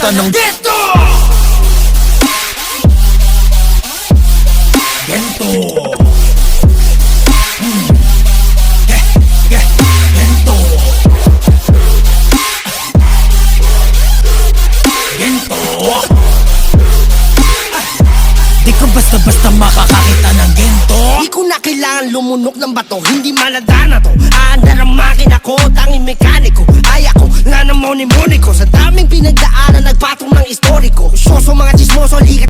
makakita ng gento. Gento. Gento. Gento. Di ka basta-basta makakakita ng gento. Di ko na kailangan lumunok ng bato, hindi maladana to. Aandar ang makina ko, tanging mekaniko. Ay ako, nga na moni-moni ko. Sa daming pinagdaanan, nagpatong ng istoriko. Syoso mga chismoso, likat